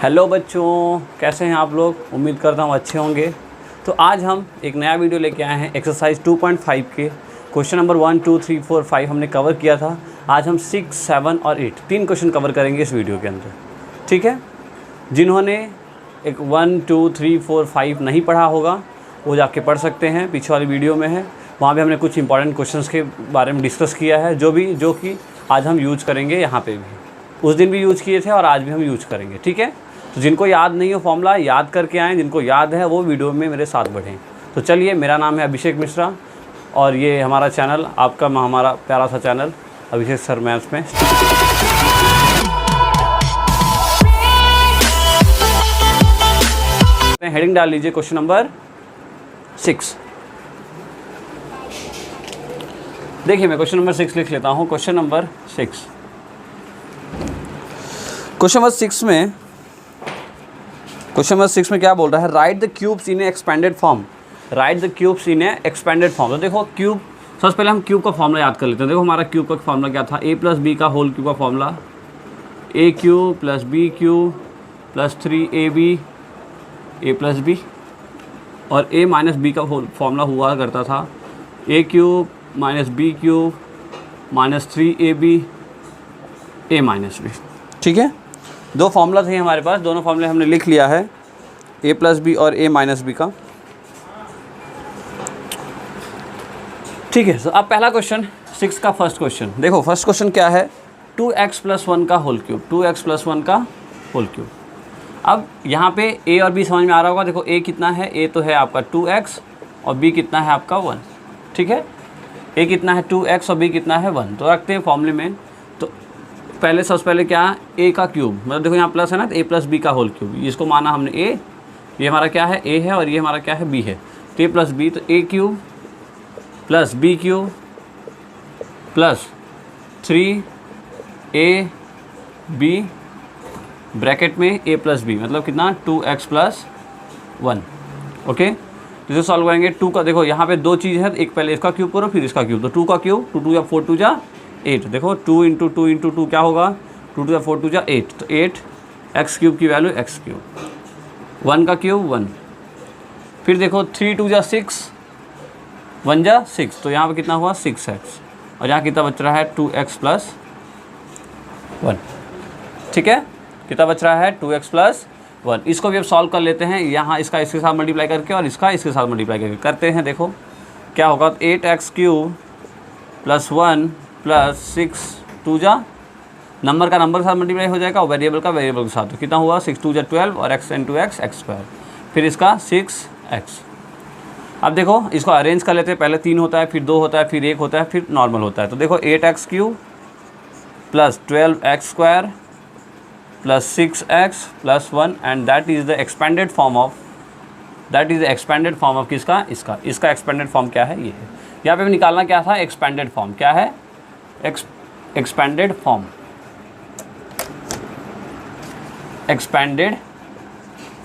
Hello बच्चों, कैसे हैं आप लोग। उम्मीद करता हूँ अच्छे होंगे। तो आज हम एक नया वीडियो लेके आए हैं। एक्सरसाइज 2.5 के क्वेश्चन नंबर 1, 2, 3, 4, 5 हमने कवर किया था। आज हम 6, 7 और 8 तीन क्वेश्चन कवर करेंगे इस वीडियो के अंदर, ठीक है। जिन्होंने एक 1, 2, 3, 4, 5 नहीं पढ़ा होगा वो जाके पढ़ सकते हैं, पीछे वाली वीडियो में है। वहाँ भी हमने कुछ इंपॉर्टेंट क्वेश्चंस के बारे में डिस्कस किया है, जो कि आज हम यूज करेंगे यहाँ पे भी। उस दिन भी यूज किए थे और आज भी हम यूज करेंगे, ठीक है। तो जिनको याद नहीं हो फॉर्मूला, याद करके आएँ। जिनको याद है वो वीडियो में मेरे साथ बढ़ें। तो चलिए, मेरा नाम है अभिषेक मिश्रा और ये हमारा चैनल, आपका हमारा प्यारा सा चैनल अभिषेक सर मैथ्स में। हेडिंग डाल लीजिए क्वेश्चन नंबर 6। देखिए, मैं क्वेश्चन नंबर 6 लिख लेता हूँ। क्वेश्चन नंबर 6 में क्या बोल रहा है? Right the cubes in A expanded form. Right the cubes in A expanded form. तो देखो, क्यूब, सबसे पहले हम क्यूब का फॉर्मूला याद कर लेते हैं। देखो, हमारा क्यूब का फॉर्मूला क्या था? a प्लस बी का होल क्यूब का formula, a cube plus b cube plus 3ab a plus b, और a माइनस बी का फॉर्मूला हुआ करता था a cube minus b cube minus 3ab a minus b, ठीक है। दो फार्मूला थे हमारे पास, दोनों फार्मूले हमने लिख लिया है, a प्लस बी और a माइनस बी का, ठीक है। तो अब पहला क्वेश्चन 6 का फर्स्ट क्वेश्चन देखो। फर्स्ट क्वेश्चन क्या है? 2x प्लस 1 का होल क्यूब। 2x प्लस 1 का होल क्यूब। अब यहाँ पे a और b समझ में आ रहा होगा। देखो, a कितना है? a तो है आपका 2x और b कितना है आपका 1, ठीक है। a कितना है? 2x और b कितना है 1। तो रखते हैं फॉर्मूले में। तो पहले, सबसे पहले क्या? a का क्यूब, मतलब देखो यहाँ प्लस है ना, तो a प्लस बी का होल क्यूब। इसको माना हमने a, ये हमारा क्या है? a है, और ये हमारा क्या है? b है। तो a प्लस बी, तो a cube plus b cube plus 3ab bracket में a प्लस बी, मतलब कितना? 2x plus 1, okay. तो इसे सॉल्व करेंगे। 2 का, देखो यहाँ पे दो चीज़ है, एक पहले इसका क्यूब करो फिर इसका क्यूब। तो 2 का क्यूब, 2 2 या 4 2 जा 8। देखो, 2 इंटू 2 इंटू 2 क्या होगा? 2 2 या 4 2 जा 8। तो 8 एक्स क्यूब की वैल्यू एक्स क्यूब। 1 का क्यूब 1। फिर देखो, 3 2 जा 6, 1 जा 6, तो यहाँ पे कितना हुआ? 6x। और यहाँ कितना बच रहा है? 2x प्लस 1, ठीक है। कितना बच रहा है? 2x plus 1। इसको भी अब सॉल्व कर लेते हैं। यहाँ इसका इसके साथ मल्टीप्लाई करके और इसका इसके साथ मल्टीप्लाई करके करते हैं। देखो क्या होगा? 8x क्यूब प्लस 1 प्लस 6 2 जा, नंबर का नंबर के साथ मल्टीप्लाई हो जाएगा और वेरिएबल का वेरिएबल के साथ। तो कितना हुआ? 6 2 जा 12 और x into x x square, फिर इसका 6x। अब देखो, इसको अरेंज कर लेते हैं। पहले 3 होता है, फिर 2 होता है, फिर 1 होता है, फिर नॉर्मल होता है। तो देखो, 8x cube plus 12x square plus 6x plus 1, and that is the expanded form of, किसका? इसका एक्सपेंडेड फॉर्म क्या है? ये है। यहाँ पे भी निकालना क्या था? Expanded form. क्या है? Expanded form. एक्सपेंडेड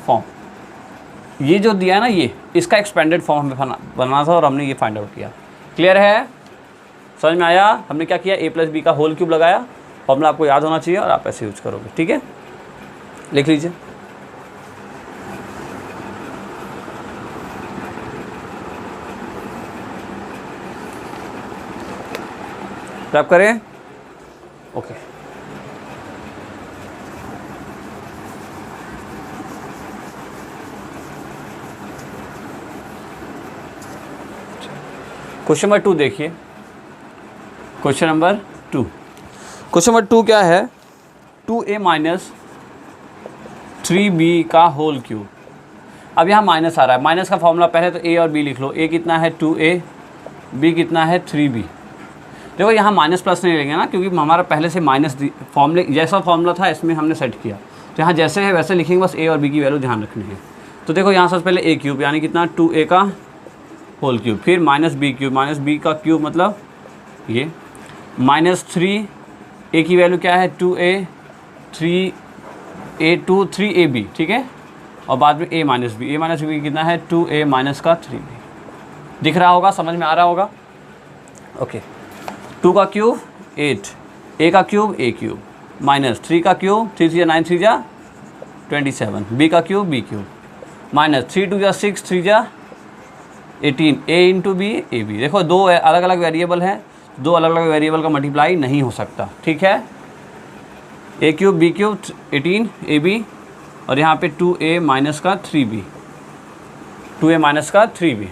फॉर्म, ये जो दिया है ना, ये इसका एक्सपेंडेड फॉर्म हमें बनाना था और हमने ये फाइंड आउट किया। क्लियर है? समझ में आया? हमने क्या किया? a प्लस बी का होल क्यूब लगाया। फॉर्मूला आपको याद होना चाहिए और आप ऐसे यूज करोगे, ठीक है। लिख लीजिए। रैप करें, ओके। क्वेश्चन नंबर 2 देखिए। क्वेश्चन नंबर 2 क्या है? 2a माइनस 3b का होल क्यूब। अब यहाँ माइनस आ रहा है। माइनस का फॉर्मूला पहले तो a और b लिख लो। a कितना है? 2a, b कितना है? 3b। देखो, यहाँ माइनस प्लस नहीं लेंगे ना, क्योंकि हमारा पहले से माइनस फॉर्मूले जैसा फॉर्मूला था इसमें हमने सेट किया। तो यहाँ जैसे है वैसे लिखेंगे, बस a और b की वैल्यू ध्यान रखनी है। तो देखो, यहाँ सबसे पहले a क्यूब, यानी कितना? 2a का होल क्यूब, फिर minus b cube, minus b का क्यूब मतलब ये, माइनस 3, a की वैल्यू क्या है? 2a, 3ab, ठीक है। और बाद में a माइनस बी कितना है? 2a माइनस का 3b। दिख रहा होगा, समझ में आ रहा होगा, ओके। 2 का क्यूब 8, a का क्यूब a क्यूब, माइनस 3 का क्यूब 3 3 9 3 जा 27, बी का क्यूब बी क्यूब, माइनस 3 2 जा 6, 3 जा 18, ए इंटू बी ए बी। देखो दो अलग अलग वेरिएबल हैं, दो अलग अलग वेरिएबल का मल्टीप्लाई नहीं हो सकता, ठीक है। A cube B cube 18 A B, और यहाँ पे 2a माइनस का 3b, 2a माइनस का 3b,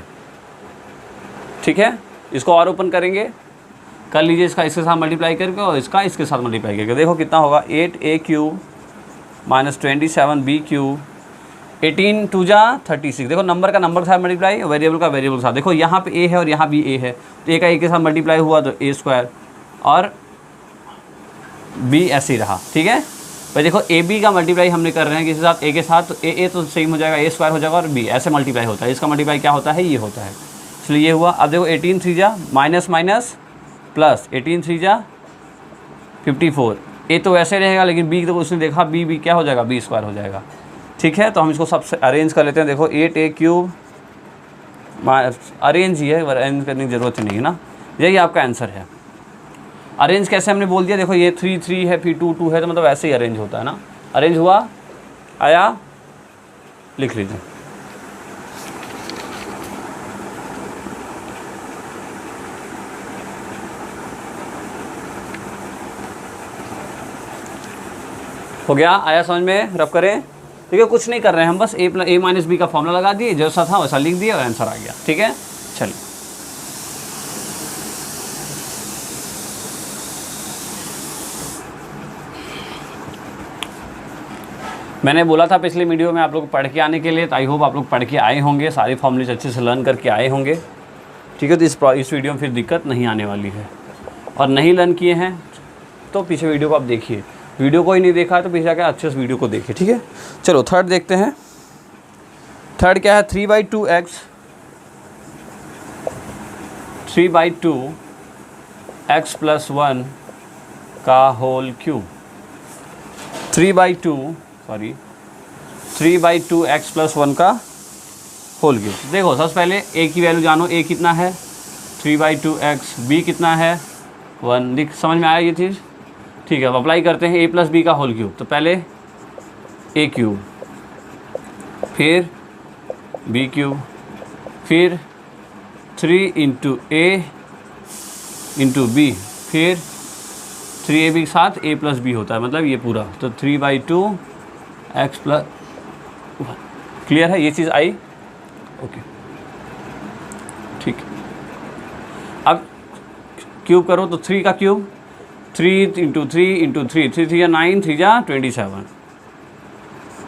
ठीक है। इसको और ओपन करेंगे, कर लीजिए इसका इसके साथ मल्टीप्लाई करके और इसका इसके साथ मल्टीप्लाई करके, देखो कितना होगा 8a cube minus 27b cube, 18 2 जा 36। देखो नंबर का नंबर के साथ मल्टीप्लाई, वेरिएबल का वेरिएबल के साथ। देखो यहाँ पे a है और यहाँ भी a है, तो a का a के साथ मल्टीप्लाई हुआ तो a स्क्वायर, और b ऐसे ही रहा, ठीक है। भाई देखो ए बी का मल्टीप्लाई हमने कर रहे हैं किसी साथ, a के साथ, तो ए तो सेम हो जाएगा, a स्क्वायर हो जाएगा, और b ऐसे मल्टीप्लाई होता है। इसका मल्टीप्लाई क्या होता है, ये होता है, इसलिए ये हुआ। अब देखो 18 3 जा माइनस माइनस प्लस, 18 3 जा 54, ए तो वैसे रहेगा, लेकिन बी तो उसने देखा बी क्या हो जाएगा, बी स्क्वायर हो जाएगा, ठीक है। तो हम इसको सबसे अरेंज कर लेते हैं। देखो 8a क्यूब, अरेंज ही है, अरेंज करने की ज़रूरत नहीं है ना, यही आपका आंसर है। अरेंज कैसे हमने बोल दिया, देखो ये 3 3 है, फिर 2 2 है, तो मतलब ऐसे ही अरेंज होता है ना। अरेंज हुआ, आया, लिख लीजिए। हो गया, आया समझ में, रब करें। देखिए कुछ नहीं कर रहे हैं हम, बस a माइनस बी का फॉर्मूला लगा दिए, जैसा था वैसा लिख दिया और आंसर आ गया, ठीक है। चलिए मैंने बोला था पिछले वीडियो में आप लोग पढ़ के आने के लिए, तो आई होप आप लोग पढ़ के आए होंगे, सारे फॉर्मूले अच्छे से लर्न करके आए होंगे, ठीक है। तो इस वीडियो में फिर दिक्कत नहीं आने वाली है। और नहीं लर्न किए हैं तो पीछे वीडियो को आप देखिए, वीडियो को ही नहीं देखा है तो पीछे जाकर अच्छे से वीडियो को देखिए, ठीक है। चलो थर्ड देखते हैं। थर्ड क्या है, 3/2x, 3/2x + 1 का होल क्यूब, 3/2x + 1 का होल क्यूब। देखो सबसे पहले a की वैल्यू जानो, a कितना है 3/2x, b कितना है 1, दिख समझ में आया ये चीज़, ठीक है। अब अप्लाई करते हैं a + b का होल क्यूब। तो पहले a क्यूब, फिर b क्यूब, फिर 3 × a × b, फिर 3ab के साथ a + b होता है, मतलब ये पूरा। तो 3/2x + 1, क्लियर है, ये चीज़ आई, ओके, ठीक। अब क्यूब करो, तो 3 का क्यूब 3 × 3 × 3, 3 3 9, 3 27,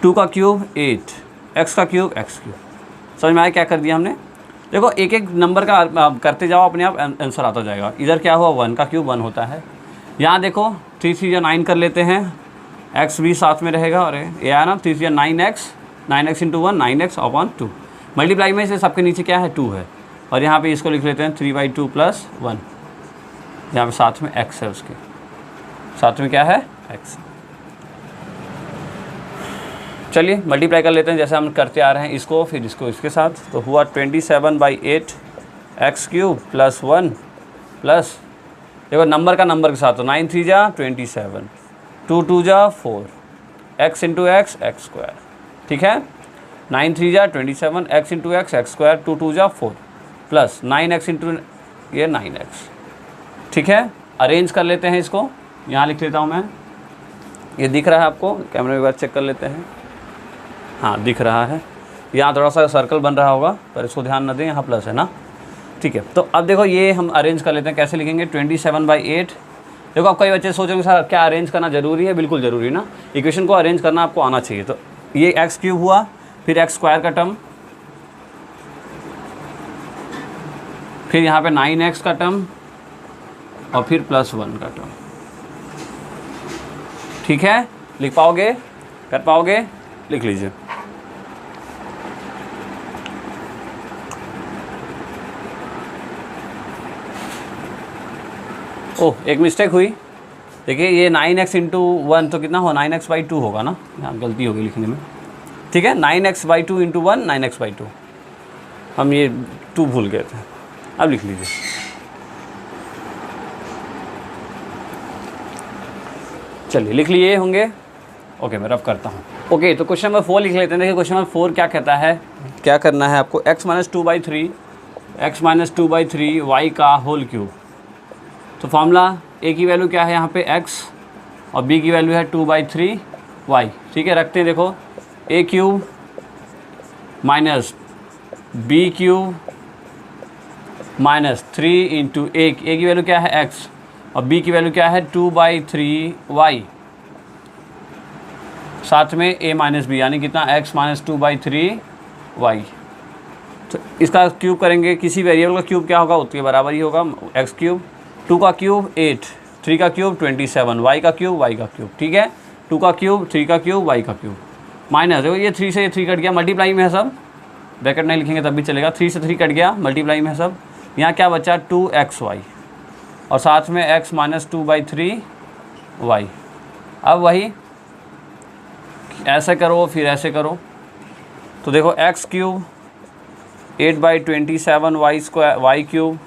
2 का क्यूब 8, x का क्यूब x क्यूब। समझ में आया क्या कर दिया हमने। देखो एक एक नंबर का करते जाओ, अपने आप आंसर आता जाएगा। इधर क्या हुआ, 1 का क्यूब 1 होता है। यहाँ देखो 3 3 9 कर लेते हैं, x भी साथ में रहेगा, और ये आया ना 3 3 9x, 9x × 1 9x/2, मल्टीप्लाई में से सबके नीचे क्या है 2 है, और यहाँ पे इसको लिख लेते हैं 3/2 + 1, यहाँ पे साथ में x है, उसके साथ में क्या है x। चलिए मल्टीप्लाई कर लेते हैं जैसे हम करते आ रहे हैं, इसको फिर इसको इसके साथ। तो हुआ 27/8 x³ + 1 प्लस, देखो नंबर का नंबर के साथ, तो 9 3 जा 27, 2 2 जा 4, x × x x², ठीक है। 9 3 जा 27, x × x x², 2 2 जा 4 प्लस 9x × ये 9x, ठीक है। अरेंज कर लेते हैं इसको, यहाँ लिख लेता हूँ मैं, ये दिख रहा है आपको, कैमरे में बार चेक कर लेते हैं, हाँ दिख रहा है। यहाँ थोड़ा सा सर्कल बन रहा होगा, पर इसको ध्यान न दें, यहाँ प्लस है ना, ठीक है। तो अब देखो ये हम अरेंज कर लेते हैं, कैसे लिखेंगे 27/8। देखो अब कई बच्चे सोचेंगे सर क्या अरेंज करना ज़रूरी है, बिल्कुल ज़रूरी ना, इक्वेशन को अरेंज करना आपको आना चाहिए। तो ये x³ हुआ, फिर x² का टर्म, फिर यहाँ पे 9x का टर्म, और फिर +1 का टर्म, ठीक है। लिख पाओगे, कर पाओगे, लिख लीजिए। ओह एक मिस्टेक हुई, देखिए ये 9x × 1 तो कितना हो 9x/2 होगा ना, यहाँ गलती होगी लिखने में, ठीक है। 9x/2 × 1 9x/2, हम ये 2 भूल गए थे, अब लिख लीजिए। चलिए लिख लिए होंगे, ओके मैं रफ करता हूँ। ओके तो क्वेश्चन नंबर 4 लिख लेते हैं। देखिए क्वेश्चन नंबर 4 क्या कहता है, क्या करना है आपको, x माइनस 2/3 y का होल क्यूब। तो फॉर्मूला a की वैल्यू क्या है यहाँ पे x और b की वैल्यू है 2/3 y। ठीक है, रखते हैं। देखो a cube minus b cube minus 3 into a की वैल्यू क्या है x और b की वैल्यू क्या है 2/3 y, साथ में a माइनस बी यानी कितना x माइनस 2/3 y। तो इसका क्यूब करेंगे, किसी वेरिएबल का क्यूब क्या होगा उसके बराबर ही होगा, x क्यूब, 2 का क्यूब 8, 3 का क्यूब 27, y का क्यूब ठीक है, 2 का क्यूब 3 का क्यूब y का क्यूब माइनस, देखो ये 3 से ये 3 कट गया, मल्टीप्लाई में है सब, ब्रैकेट नहीं लिखेंगे तब भी चलेगा, 3 से 3 कट गया, मल्टीप्लाई में है सब। यहाँ क्या बचा 2xy और साथ में x माइनस 2/3 y। अब वही ऐसे करो फिर ऐसे करो, तो देखो x cube 8/27 y cube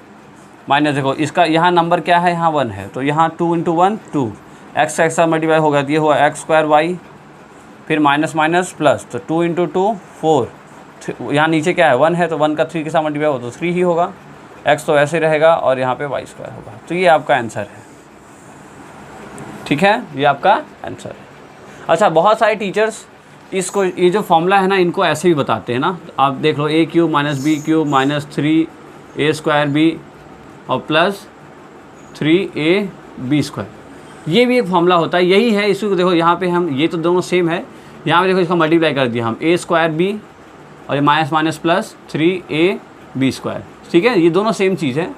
minus, देखो इसका यहाँ नंबर क्या है, यहाँ 1 है, तो यहाँ 2 इंटू 1 2, x से x मल्टीप्लाई होगा, ये हुआ x² y, फिर माइनस माइनस प्लस, तो 2 इंटू 2 4, यहाँ नीचे क्या है 1 है, तो 1 का 3 के साथ मल्टीप्लाई होगा तो 3 ही होगा, x तो ऐसे रहेगा और यहाँ पे y² होगा। तो ये आपका आंसर है। ठीक है, ये आपका आंसर है। अच्छा, बहुत सारे टीचर्स इसको, ये जो फॉर्मूला है ना, इनको ऐसे भी बताते हैं ना, आप देख लो a cube minus b cube minus 3a² b और प्लस 3ab², ये भी एक फॉर्मूला होता है, यही है। इसको देखो यहाँ पे हम, ये तो दोनों सेम है, यहाँ पे देखो इसका मल्टीप्लाई कर दिया हम a² b और ये माइनस माइनस प्लस 3ab²। ठीक है, ये दोनों सेम चीज़ है।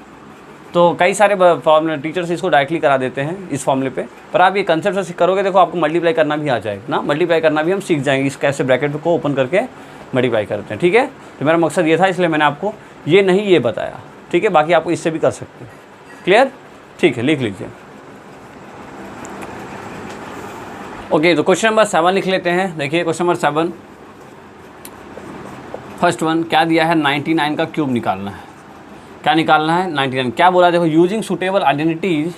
तो कई सारे फॉर्मूले टीचर्स इसको डायरेक्टली करा देते हैं इस फॉर्मूले पे, पर आप ये कंसेप्ट से करोगे, देखो आपको मल्टीप्लाई करना भी आ जाएगा ना, मल्टीप्लाई करना भी हम सीख जाएंगे, इस कैसे ब्रैकेट को ओपन करके मल्टीप्लाई करते हैं। ठीक है, तो मेरा मकसद ये था, इसलिए मैंने आपको ये नहीं ये बताया। ठीक है, बाकी आपको इससे भी कर सकते हैं। क्लियर? ठीक है, लिख लीजिए। ओके, तो क्वेश्चन नंबर 7 लिख लेते हैं। देखिए क्वेश्चन नंबर 7, फर्स्ट वन क्या दिया है, 99 का क्यूब निकालना है। क्या निकालना है, 99। क्या बोला, देखो यूजिंग सुटेबल आइडेंटिटीज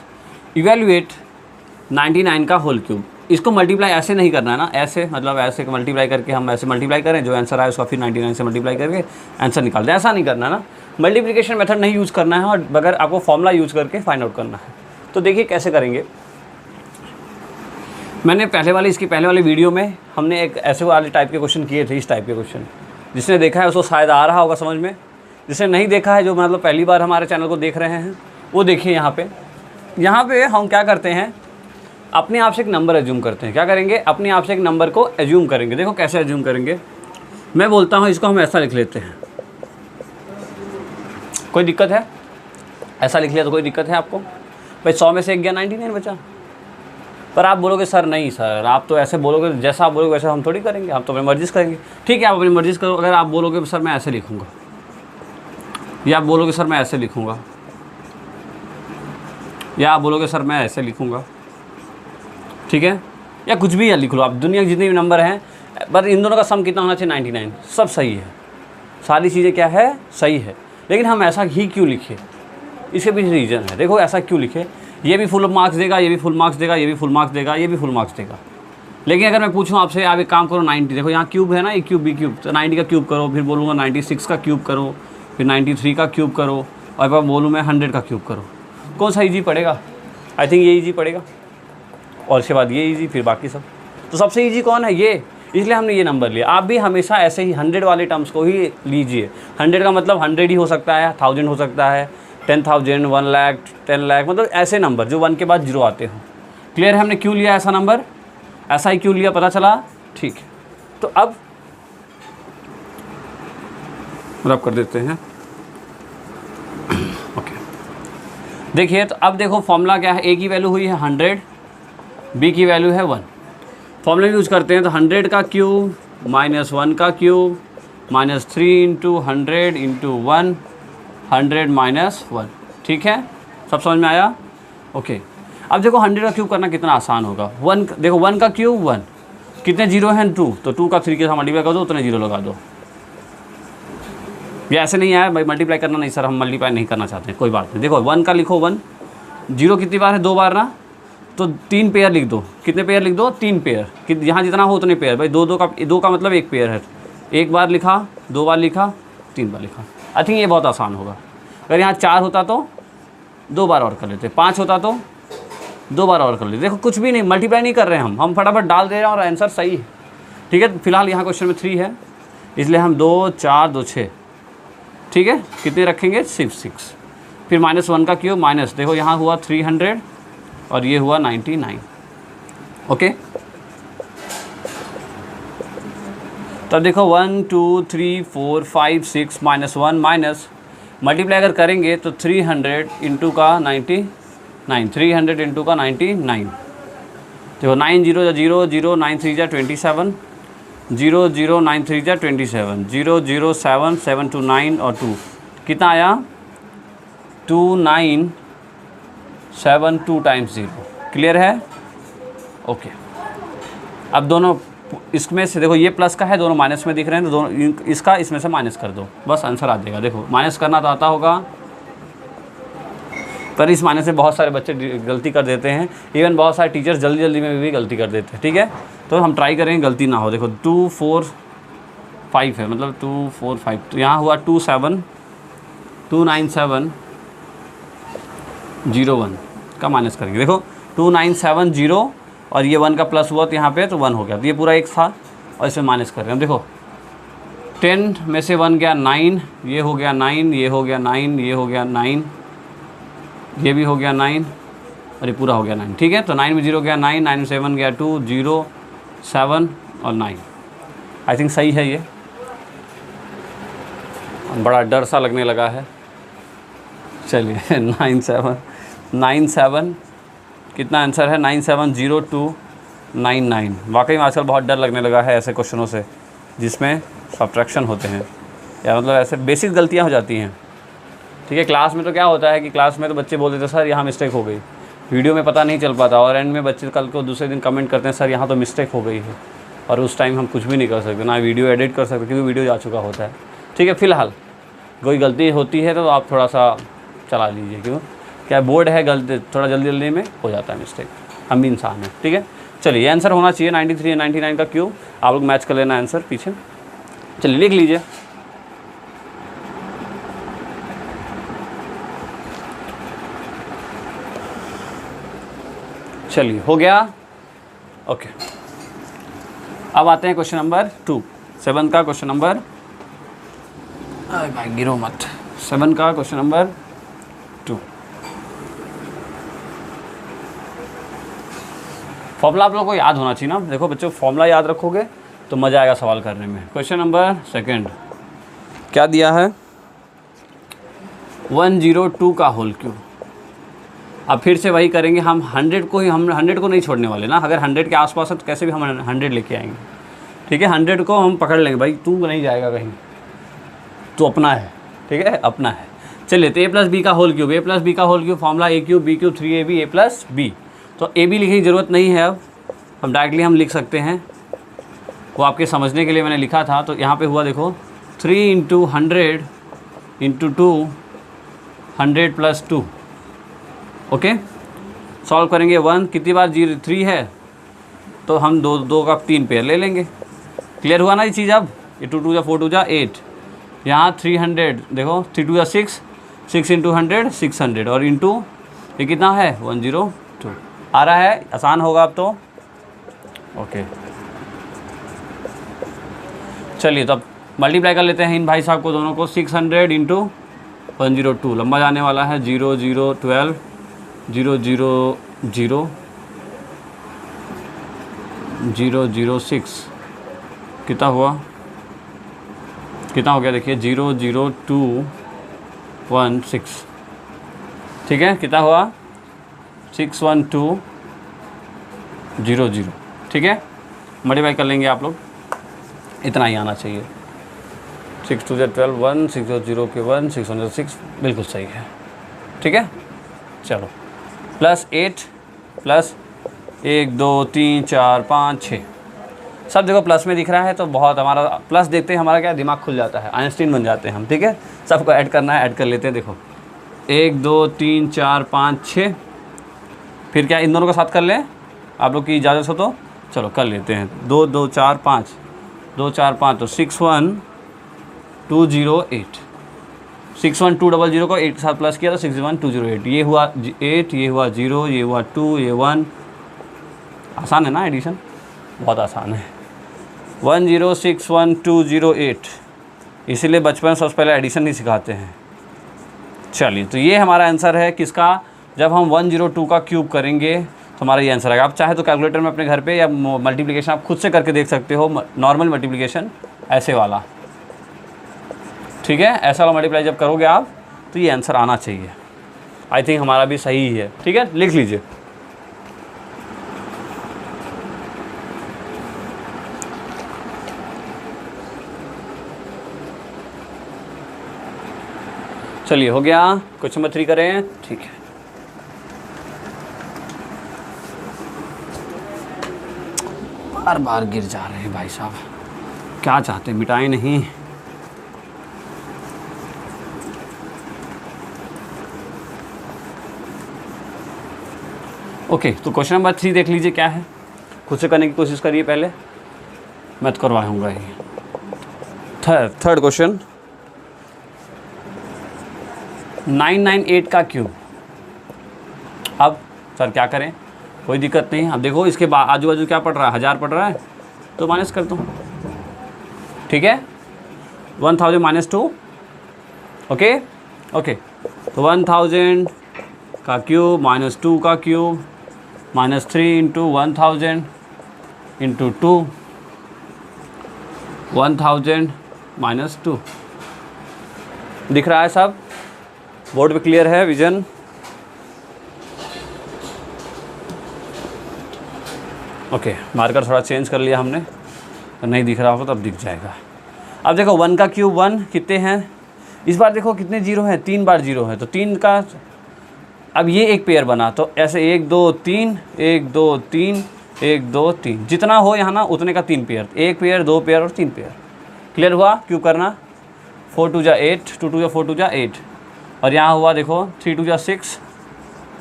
इवेल्युएट 99 का होल क्यूब। इसको मल्टीप्लाई ऐसे नहीं करना है ना, ऐसे मतलब ऐसे मल्टीप्लाई करके हम ऐसे मल्टीप्लाई करें, जो आंसर आए उसका फिर 99 से मल्टीप्लाई करके आंसर निकाल दें, ऐसा नहीं करना ना। मल्टीप्लिकेशन मेथड नहीं यूज़ करना है और बगैर आपको फॉर्मूला यूज़ करके फाइंड आउट करना है। तो देखिए कैसे करेंगे। मैंने इसकी पहले वाले वीडियो में हमने एक ऐसे वाले टाइप के क्वेश्चन किए थे, इस टाइप के क्वेश्चन। जिसने देखा है उसको शायद आ रहा होगा समझ में, जिसने नहीं देखा है, जो मतलब पहली बार हमारे चैनल को देख रहे हैं, वो देखिए। यहाँ पे हम क्या करते हैं, अपने आप से एक नंबर एज्यूम करते हैं। क्या करेंगे, अपने आप से एक नंबर को एज्यूम करेंगे। देखो कैसे एज्यूम करेंगे, मैं बोलता हूँ इसको हम ऐसा लिख लेते हैं। कोई दिक्कत है? ऐसा लिख लिया तो कोई दिक्कत है आपको? भाई 100 में से 1 गया, 99 बचा। पर आप बोलोगे सर नहीं सर, आप तो ऐसे बोलोगे, जैसा आप बोलोगे वैसा हम थोड़ी करेंगे, हम तो अपनी मर्जी से करेंगे। ठीक है, आप अपनी मर्जी से करो। अगर आप बोलोगे सर मैं ऐसे लिखूँगा, या आप बोलोगे सर मैं ऐसे लिखूँगा, या आप बोलोगे सर मैं ऐसे लिखूँगा, ठीक है, या कुछ भी लिख लो आप। दुनिया के जितने भी नंबर हैं, पर इन दोनों का सम कितना होना चाहिए, 99। सब सही है, सारी चीज़ें क्या है, सही है। लेकिन हम ऐसा ही क्यों लिखे, इसके पीछे रीज़न है। देखो ऐसा क्यों लिखे, ये भी फुल मार्क्स देगा, ये भी फुल मार्क्स देगा, ये भी फुल मार्क्स देगा, ये भी फुल मार्क्स देगा। लेकिन अगर मैं पूछूं आपसे, आप एक काम करो 90, देखो यहाँ क्यूब है ना, ए क्यूब बी क्यूब, तो 90 का क्यूब करो, फिर बोलूँगा 96 का क्यूब करो, फिर 93 का क्यूब करो, और फिर बोलूँ मैं 100 का क्यूब करो। कौन सा ईजी पड़ेगा? आई थिंक ये ईजी पड़ेगा, और इसके बाद ये ईजी, फिर बाकी सब। तो सबसे ईजी कौन है, ये, इसलिए हमने ये नंबर लिया। आप भी हमेशा ऐसे ही 100 वाले टर्म्स को ही लीजिए। 100 का मतलब 100 ही हो सकता है, 1000 हो सकता है, 10,000, 1 लाख, 10 लाख, मतलब ऐसे नंबर जो 1 के बाद 0 आते हों। क्लियर है हमने क्यों लिया ऐसा नंबर, ऐसा ही क्यों लिया, पता चला? ठीक है, तो अब रब कर देते हैं। ओके, देखिए तो अब देखो फॉर्मूला क्या है, ए की वैल्यू हुई है 100, बी की वैल्यू है 1। फॉर्मूला यूज़ करते हैं, तो 100 का क्यूब माइनस 1 का cube minus 3 into 100 into 1, 100 minus 1। ठीक है, सब समझ में आया? ओके, अब देखो 100 का क्यूब करना कितना आसान होगा। 1 देखो, 1 का क्यूब 1, कितने जीरो हैं 2, तो 2 का 3 के साथ मल्टीप्लाई कर दो, उतने जीरो लगा दो। ये ऐसे नहीं आया भाई, मल्टीप्लाई करना नहीं सर, हम मल्टीप्लाई नहीं करना चाहते हैं, कोई बात नहीं। देखो 1 का लिखो 1, जीरो कितनी बार है, 2 बार ना, तो 3 पेयर लिख दो। कितने पेयर लिख दो? 3 पेयर। यहाँ जितना हो उतने पेयर भाई। दो का मतलब 1 पेयर है। एक बार लिखा, 2 बार लिखा, 3 बार लिखा। आई थिंक ये बहुत आसान होगा। अगर यहाँ 4 होता तो 2 बार और कर लेते, 5 होता तो 2 बार और कर लेते। देखो कुछ भी नहीं, मल्टीप्लाई नहीं कर रहे हैं हम फटाफट डाल दे रहे हैं और आंसर सही है। ठीक है, फिलहाल यहाँ क्वेश्चन में 3 है, इसलिए हम 2 4 2 6। ठीक है, कितने रखेंगे? 6। फिर -1 का क्यूब माइनस, देखो यहाँ हुआ 300 और ये हुआ 99। ओके, तब देखो 1 2 3 4 5 6 -1 माइनस मल्टीप्लाई अगर करेंगे तो 300 इंटू का 99, 300 इंटू का 99। देखो 9 0 0 0 9 3 27, 0 0 9 3 27, 0 0 7 7 2 9 और 2 कितना आया? 2972 टाइम्स 0। क्लियर है? ओके, अब दोनों इसमें से देखो ये प्लस का है, दोनों माइनस में दिख रहे हैं, तो दोनों इसका इसमें से माइनस कर दो, बस आंसर आ जाएगा। देखो माइनस करना तो आता होगा, पर इस माइनस से बहुत सारे बच्चे गलती कर देते हैं। इवन बहुत सारे टीचर्स जल्दी जल्दी में भी गलती कर देते हैं। ठीक है, तो हम ट्राई करेंगे गलती ना हो। देखो 2 4 5 है, मतलब 2 4 5, तो यहाँ हुआ 29701 का माइनस करेंगे। देखो 2970 और ये 1 का प्लस हुआ तो यहाँ पे तो 1 हो गया, तो ये पूरा एक था और इसमें माइनस कर रहे हैं। देखो 10 में से 1 गया 9, ये हो गया 9, ये हो गया 9, ये हो गया 9, ये भी हो गया 9 और ये पूरा हो गया 9। ठीक है, तो 9 में 0 गया 9, 9 में 7 गया 2, 0 7 और 9। आई थिंक सही है। ये बड़ा डर सा लगने लगा है। चलिए 97 कितना आंसर है? 970299। वाकई में आजकल बहुत डर लगने लगा है ऐसे क्वेश्चनों से जिसमें सब्ट्रैक्शन होते हैं, या मतलब ऐसे बेसिक गलतियां हो जाती हैं। ठीक है, क्लास में तो क्या होता है कि क्लास में तो बच्चे बोल देते सर यहाँ मिस्टेक हो गई, वीडियो में पता नहीं चल पाता, और एंड में बच्चे कल को दूसरे दिन कमेंट करते हैं सर यहाँ तो मिस्टेक हो गई है, और उस टाइम हम कुछ भी नहीं कर सकते, ना वीडियो एडिट कर सकते क्योंकि वीडियो जा चुका होता है। ठीक है, फ़िलहाल कोई गलती होती है तो आप थोड़ा सा चला लीजिए, क्यों क्या बोर्ड है, गलती थोड़ा जल्दी जल्दी में हो जाता है मिस्टेक, हम भी इंसान हैं। ठीक है, चलिए ये आंसर होना चाहिए 93 99 का क्यूब। आप लोग मैच कर लेना आंसर पीछे। चलिए लिख लीजिए। चलिए हो गया। ओके, अब आते हैं क्वेश्चन नंबर 2, 7 का क्वेश्चन नंबर, भाई गिरो मत, 7 का क्वेश्चन नंबर 2। फॉर्मूला आप लोगों को याद होना चाहिए ना। देखो बच्चों, फॉर्मूला याद रखोगे तो मज़ा आएगा सवाल करने में। क्वेश्चन नंबर 2 क्या दिया है? 102 का होल क्यूब। अब फिर से वही करेंगे, हम 100 को ही, हम 100 को नहीं छोड़ने वाले ना। अगर 100 के आसपास है तो कैसे भी हम 100 लेके आएंगे। ठीक है, 100 को हम पकड़ लेंगे भाई, तू नहीं जाएगा कहीं, तो अपना है। ठीक है, अपना है। चलिए, तो a + b का होल क्यूब, a + b का whole cube formula a cube b cube 3ab a + b। तो a b लिखने की ज़रूरत नहीं है, अब हम डायरेक्टली हम लिख सकते हैं, वो आपके समझने के लिए मैंने लिखा था। तो यहाँ पे हुआ देखो 3 × 100 × 2 100 + 2। ओके, सॉल्व करेंगे। 1 कितनी बार 3 है तो हम 2 का 3 पेयर ले लेंगे। क्लियर हुआ ना ये चीज़? अब ये 2 2 4 2 8, यहाँ 300, देखो 3 2 6, 6 × 100 600 और इंटू ये कितना है 102 आ रहा है। आसान होगा अब तो। ओके, चलिए तो अब मल्टीप्लाई कर लेते हैं इन भाई साहब को दोनों को। 600 × 102 लंबा जाने वाला है, 0 0 12 0 0 0 0 0 6 कितना हुआ, कितना हो गया देखिए 0 0 2 1 6। ठीक है, कितना हुआ 6 1 2 0 0। ठीक है, मल्टीप्लाई कर लेंगे आप लोग, इतना ही आना चाहिए। 6 2 12 1 6 0 के 1 606 बिल्कुल सही है। ठीक है, चलो +8 प्लस 1 2 3 4 5 6 सब देखो प्लस में दिख रहा है, तो बहुत हमारा प्लस देखते हैं हमारा क्या दिमाग खुल जाता है, आइंस्टीन बन जाते हैं हम। ठीक है, सबको ऐड करना है, ऐड कर लेते हैं। देखो 1 2 3 4 5 6, फिर क्या इन दोनों का साथ कर लें, आप लोग की इजाज़त हो तो चलो कर लेते हैं। 2 2 4 5, 2 4 5 तो 61208, 61200 को 8 के साथ प्लस किया तो 61208, ये हुआ 8, ये हुआ 0, ये हुआ 2, ये 1। आसान है ना एडिशन, बहुत आसान है। 1061208, इसीलिए बचपन में सबसे पहले एडिशन नहीं सिखाते हैं। चलिए, तो ये हमारा आंसर है किसका, जब हम 102 का क्यूब करेंगे तो हमारा ये आंसर आएगा। आप चाहे तो कैलकुलेटर में अपने घर पे या मल्टीप्लिकेशन आप खुद से करके देख सकते हो, नॉर्मल मल्टीप्लिकेशन ऐसे वाला, ठीक है। ऐसा वाला मल्टीप्लाई जब करोगे आप तो ये आंसर आना चाहिए। आई थिंक हमारा भी सही है, ठीक है, लिख लीजिए। चलिए हो गया, क्वेश्चन नंबर 3 करें, ठीक है। बार बार गिर जा रहे हैं भाई साहब, क्या चाहते हैं, मिटाएं नहीं। ओके, तो क्वेश्चन नंबर 3 देख लीजिए क्या है, खुद से करने की कोशिश करिए, पहले मैं तो करवाऊँगा ही। थर्ड क्वेश्चन, 998 का क्यूब। अब सर क्या करें, कोई दिक्कत नहीं। अब देखो इसके आजू बाजू क्या पड़ रहा है, 1000 पड़ रहा है तो माइनस कर दो, ठीक है। 1000 माइनस 2, ओके ओके। तो 1000 का क्यूब माइनस 2 का cube minus 3 into 1000 into 2, 1000 minus 2। दिख रहा है सब, बोर्ड पे क्लियर है विजन? ओके, मार्कर थोड़ा चेंज कर लिया हमने, तो नहीं दिख रहा होगा तब दिख जाएगा। अब देखो 1 का क्यूब 1 कितने हैं, इस बार देखो कितने जीरो हैं, 3 बार जीरो है, तो 3 का, अब ये एक पेयर बना तो ऐसे 1 2 3 1 2 3 1 2 3, जितना हो यहाँ ना उतने का 3 पेयर, 1 पेयर 2 पेयर और 3 पेयर। क्लियर हुआ क्यूब करना। 4 2 जा 8, 2 2 जा 4 2 जा 8, और यहाँ हुआ देखो 3 2 जा 6,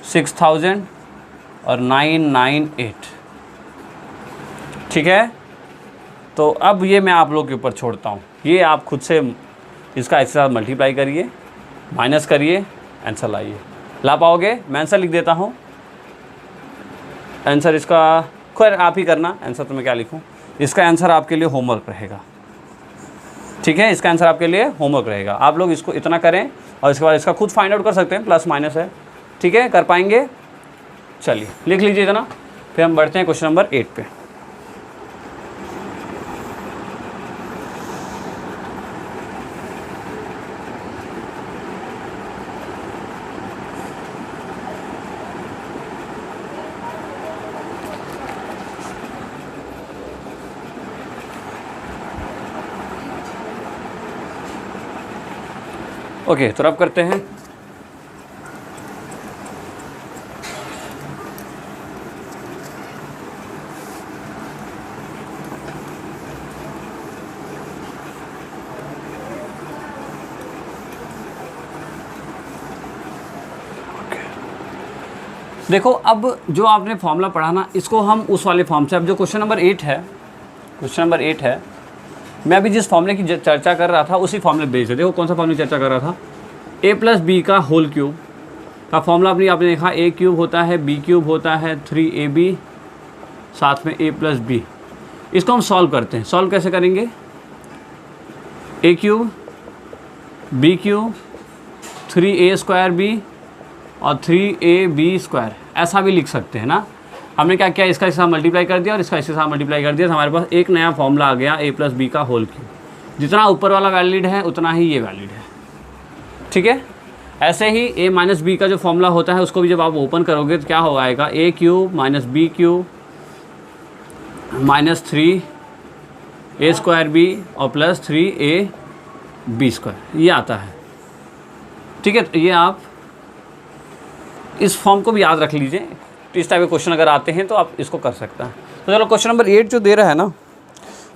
6000 और 998, ठीक है। तो अब ये मैं आप लोग के ऊपर छोड़ता हूँ, ये आप खुद से इसका इसके साथ मल्टीप्लाई करिए, माइनस करिए, आंसर लाइए। ला पाओगे? मैं आंसर लिख देता हूँ। आंसर इसका खैर आप ही करना, आंसर तो मैं क्या लिखूँ। इसका आंसर आपके लिए होमवर्क रहेगा, ठीक है। इसका आंसर आपके लिए होमवर्क रहेगा, आप लोग इसको इतना करें और इसके बाद इसका खुद फाइंड आउट कर सकते हैं, प्लस माइनस है, ठीक है, कर पाएंगे। चलिए लिख लीजिए इतना, फिर हम बढ़ते हैं क्वेश्चन नंबर 8 पे। ओके, तो अब करते हैं। देखो अब जो आपने फॉर्मूला पढ़ा ना, इसको हम उस वाले फॉर्म से, अब जो क्वेश्चन नंबर 8 है, क्वेश्चन नंबर 8 है, मैं अभी जिस फॉर्मूले की चर्चा कर रहा था उसी फॉर्मूले बेस है। देखो कौन सा फॉर्मूले की चर्चा कर रहा था, a प्लस बी का होल क्यूब का फॉर्मूला अपनी आपने देखा, a क्यूब होता है, b क्यूब होता है, 3ab साथ में a प्लस बी। इसको हम सॉल्व करते हैं। सॉल्व कैसे करेंगे, a cube b cube 3a square b और 3ab स्क्वायर, ऐसा भी लिख सकते हैं ना। हमने क्या किया, इसका इसके साथ मल्टीप्लाई कर दिया और इसका इसके साथ मल्टीप्लाई कर दिया, तो हमारे पास एक नया फॉर्मूला आ गया, a प्लस बी का होल क्यूब। जितना ऊपर वाला वैलिड है उतना ही ये वैलिड है, ठीक है। ऐसे ही a माइनस बी का जो फॉर्मूला होता है उसको भी जब आप ओपन करोगे तो क्या हो आएगा, a cube minus b cube minus 3a square b और प्लस 3ab स्क्वायर, ये आता है, ठीक है। तो ये आप इस फॉर्म को भी याद रख लीजिए, इस टाइप के क्वेश्चन अगर आते हैं तो आप इसको कर सकते हैं। तो चलो क्वेश्चन नंबर 8 जो दे रहा है ना,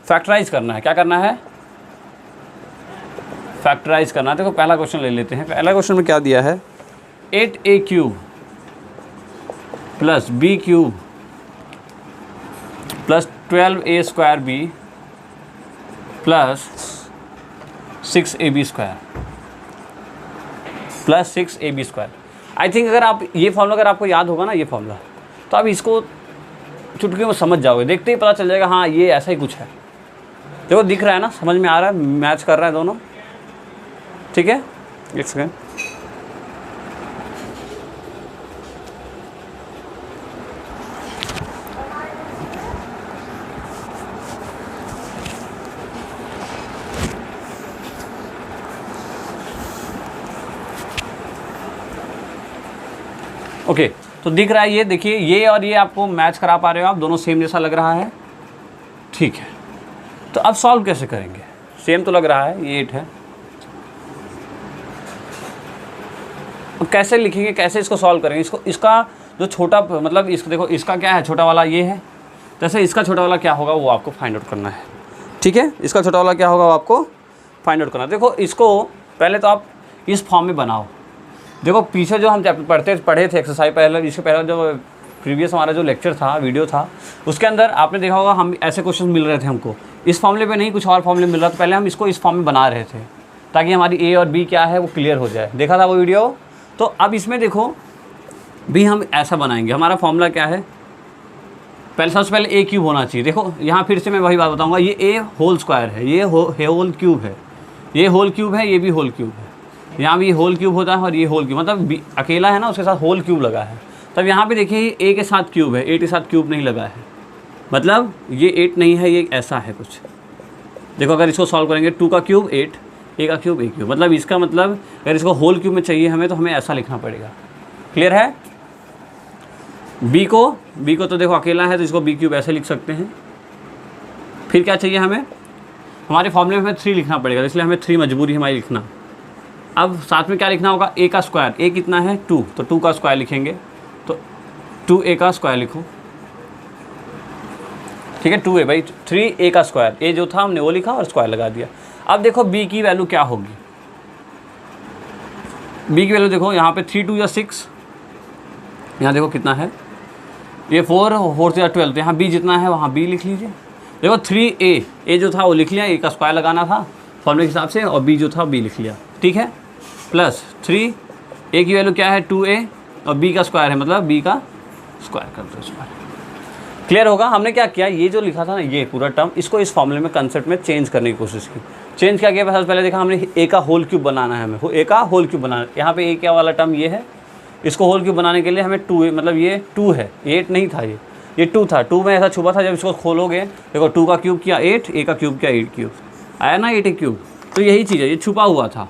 फैक्टराइज करना है। क्या करना है, फैक्टराइज करना है। देखो पहला क्वेश्चन ले लेते हैं। पहला क्वेश्चन में क्या दिया है, 8a cube plus b cube plus 12a² plus 6ab² plus 6ab²। I think अगर आप ये फॉर्मूला अगर आपको याद होगा ना, ये फॉर्मूला, तो आप इसको चुटकी में समझ जाओगे, देखते ही पता चल जाएगा हाँ ये ऐसा ही कुछ है। देखो दिख रहा है ना, समझ में आ रहा है, मैच कर रहा है दोनों, ठीक है। एक सेकेंड, ओके तो दिख रहा है, ये देखिए ये और ये आपको मैच करा पा रहे हो आप, दोनों सेम जैसा लग रहा है, ठीक है। तो अब सॉल्व कैसे करेंगे, सेम तो लग रहा है, ये 8 है, तो कैसे लिखेंगे, कैसे इसको सॉल्व करेंगे, इसको इसका जो छोटा मतलब इसको देखो, इसका क्या है छोटा वाला ये है, जैसे इसका छोटा वाला क्या होगा वो आपको फाइंड आउट करना है, ठीक है। इसका छोटा वाला क्या होगा वो आपको फाइंड आउट करना है। देखो इसको पहले तो आप इस फॉर्म में बनाओ। देखो पीछे जो हम पढ़े थे एक्सरसाइज पहले, इसके पहले जो प्रीवियस हमारा जो लेक्चर था, वीडियो था, उसके अंदर आपने देखा होगा हम ऐसे क्वेश्चन मिल रहे थे हमको, इस फॉर्मूले पे नहीं कुछ और फॉर्मूले मिल रहा था, पहले हम इसको इस फॉर्म में बना रहे थे ताकि हमारी ए और बी क्या है वो क्लियर हो जाए, देखा था वो वीडियो। तो अब इसमें देखो भी हम ऐसा बनाएंगे, हमारा फॉर्मूला क्या है, पहले सबसे पहले ए क्यूब होना चाहिए। देखो यहाँ फिर से मैं वही बात बताऊँगा, ये ए होल स्क्वायर है, ये होल क्यूब है, ये होल क्यूब है, ये भी होल क्यूब है, यहाँ भी होल क्यूब होता है और ये होल क्यूब, मतलब अकेला है ना उसके साथ होल क्यूब लगा है। तब यहाँ पे देखिए ए के साथ क्यूब है, 8 के साथ क्यूब नहीं लगा है, मतलब ये 8 नहीं है, ये ऐसा है कुछ। देखो अगर इसको सॉल्व करेंगे 2 का क्यूब 8, ए का क्यूब ए क्यूब, मतलब इसका मतलब अगर इसको होल क्यूब में चाहिए हमें तो हमें ऐसा लिखना पड़ेगा। क्लियर है। बी को तो देखो अकेला है तो इसको बी क्यूब ऐसे लिख सकते हैं। फिर क्या चाहिए हमें, हमारे फॉर्मूले में हमें 3 लिखना पड़ेगा, इसलिए हमें 3 मजबूरी हमारी लिखना। अब साथ में क्या लिखना होगा, ए का स्क्वायर, ए कितना है 2, तो 2 का स्क्वायर लिखेंगे, तो 2a का स्क्वायर लिखो, ठीक है। 2a भाई 3a का स्क्वायर, ए जो था हमने वो लिखा और स्क्वायर लगा दिया। अब देखो b की वैल्यू क्या होगी, b की वैल्यू देखो यहाँ पे 3 2 या 6, यहाँ देखो कितना है, ये 4 4 या 12, तो यहाँ b जितना है वहाँ b लिख लीजिए। देखो 3a, ए जो था वो लिख लिया, ए का स्क्वायर लगाना था फॉर्मूले के हिसाब से, और b जो था b लिख लिया, ठीक है। प्लस 3, ए की वैल्यू क्या है 2a और b का स्क्वायर है, मतलब b का स्क्वायर कर दो स्क्वायर। क्लियर होगा। हमने क्या किया, ये जो लिखा था ना ये पूरा टर्म, इसको इस फॉर्मूले में कंसेप्ट में चेंज करने की कोशिश की। चेंज क्या किया, सबसे पहले देखा हमने ए का होल क्यूब बनाना है, हमें ए का होल क्यूब बनाना है। यहाँ पे ए क्या वाला टर्म ये है, इसको होल क्यूब बनाने के लिए हमें 2, मतलब ये 2 है, 8 नहीं था, ये 2 था, 2 में ऐसा छुपा था। जब इसको खोलोगे देखो 2 का क्यूब किया 8, ए का क्यूब किया 8 क्यूब, आया ना 8 क्यूब। तो यही चीज़ है, ये छुपा हुआ था,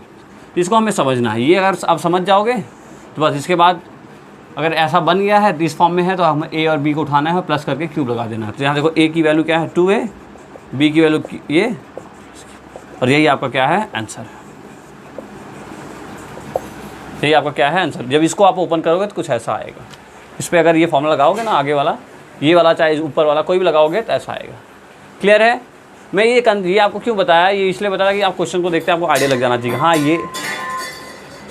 इसको हमें समझना है। ये अगर आप समझ जाओगे तो बस इसके बाद अगर ऐसा बन गया है इस फॉर्म में है तो हमें ए और बी को उठाना है, प्लस करके क्यूब लगा देना है। तो यहाँ देखो ए की वैल्यू क्या है 2a, बी की वैल्यू ये, और यही आपका क्या है आंसर है, यही आपका क्या है आंसर। जब इसको आप ओपन करोगे तो कुछ ऐसा आएगा। इस पर अगर ये फॉर्मूला लगाओगे ना, आगे वाला ये वाला चाहे ऊपर वाला कोई भी लगाओगे तो ऐसा आएगा। क्लियर है। मैं ये आपको क्यों बताया, ये इसलिए बताया कि आप क्वेश्चन को देखते हैं आपको आइडिया लग जाना चाहिए, हाँ ये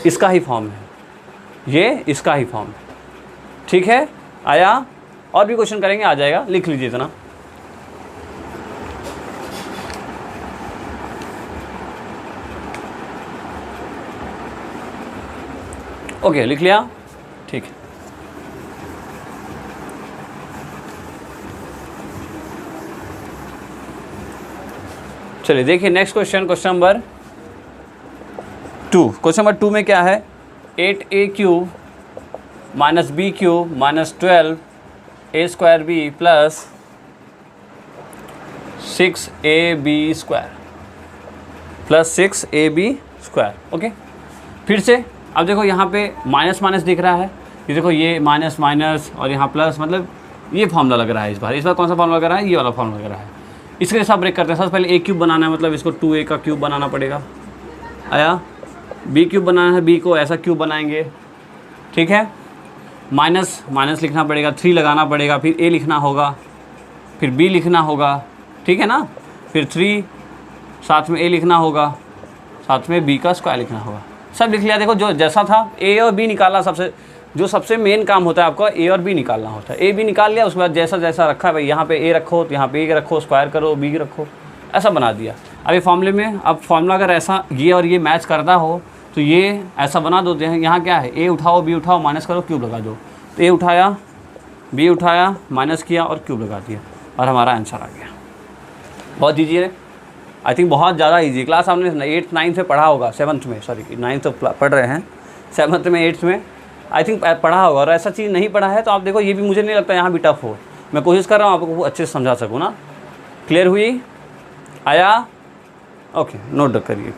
इसका ही फॉर्म है, ये इसका ही फॉर्म है, ठीक है। आया, और भी क्वेश्चन करेंगे, आ जाएगा, लिख लीजिए इतना। ओके लिख लिया, ठीक है। चलिए देखिए next question, question number 2। Question number 2 में क्या है, 8a cube minus b cube minus 12a² b plus 6ab² plus 6ab²। Okay, फिर से अब देखो यहाँ पे माइनस माइनस दिख रहा है, ये देखो ये माइनस माइनस और यहाँ प्लस, मतलब ये फॉर्मूला लग रहा है। इस बार कौन सा फॉर्मूला लग रहा है, ये वाला फॉर्मूला लग रहा है। इसके जैसा ब्रेक करते हैं, सबसे पहले a क्यूब बनाना है, मतलब इसको 2a का क्यूब बनाना पड़ेगा। आया, b क्यूब बनाना है, b को ऐसा क्यूब बनाएंगे, ठीक है। माइनस माइनस लिखना पड़ेगा, 3 लगाना पड़ेगा, फिर a लिखना होगा, फिर b लिखना होगा, ठीक है ना। फिर 3 साथ में a लिखना होगा, साथ में b का स्क्वायर लिखना होगा। सब लिख लिया। देखो जो जैसा था a और b निकाला, सबसे जो सबसे मेन काम होता है आपका ए और बी निकालना होता है। ए बी निकाल लिया, उसके बाद जैसा जैसा रखा है भाई, यहाँ पे ए रखो तो यहाँ पे ए रखो, स्क्वायर करो, बी रखो, ऐसा बना दिया। अब ये फॉर्मूले में, अब फॉर्मूला अगर ऐसा ये और ये मैच करता हो तो ये ऐसा बना दो। यहाँ क्या है, ए उठाओ बी उठाओ माइनस करो क्यूब लगा दो, तो ए उठाया बी उठाया माइनस किया और क्यूब लगा दिया और हमारा आंसर आ गया। बहुत ईजी है, आई थिंक बहुत ज़्यादा ईजी। क्लास आपने 8th 9th से पढ़ा होगा, 7th में, सॉरी 9th तो पढ़ रहे हैं, 7th में 8th में आई थिंक पढ़ा होगा। और ऐसा चीज़ नहीं पढ़ा है तो आप देखो, ये भी मुझे नहीं लगता यहाँ भी टफ हो। मैं कोशिश कर रहा हूँ आपको अच्छे से समझा सकूँ ना। क्लियर हुई? आया? ओके, नोट करिए।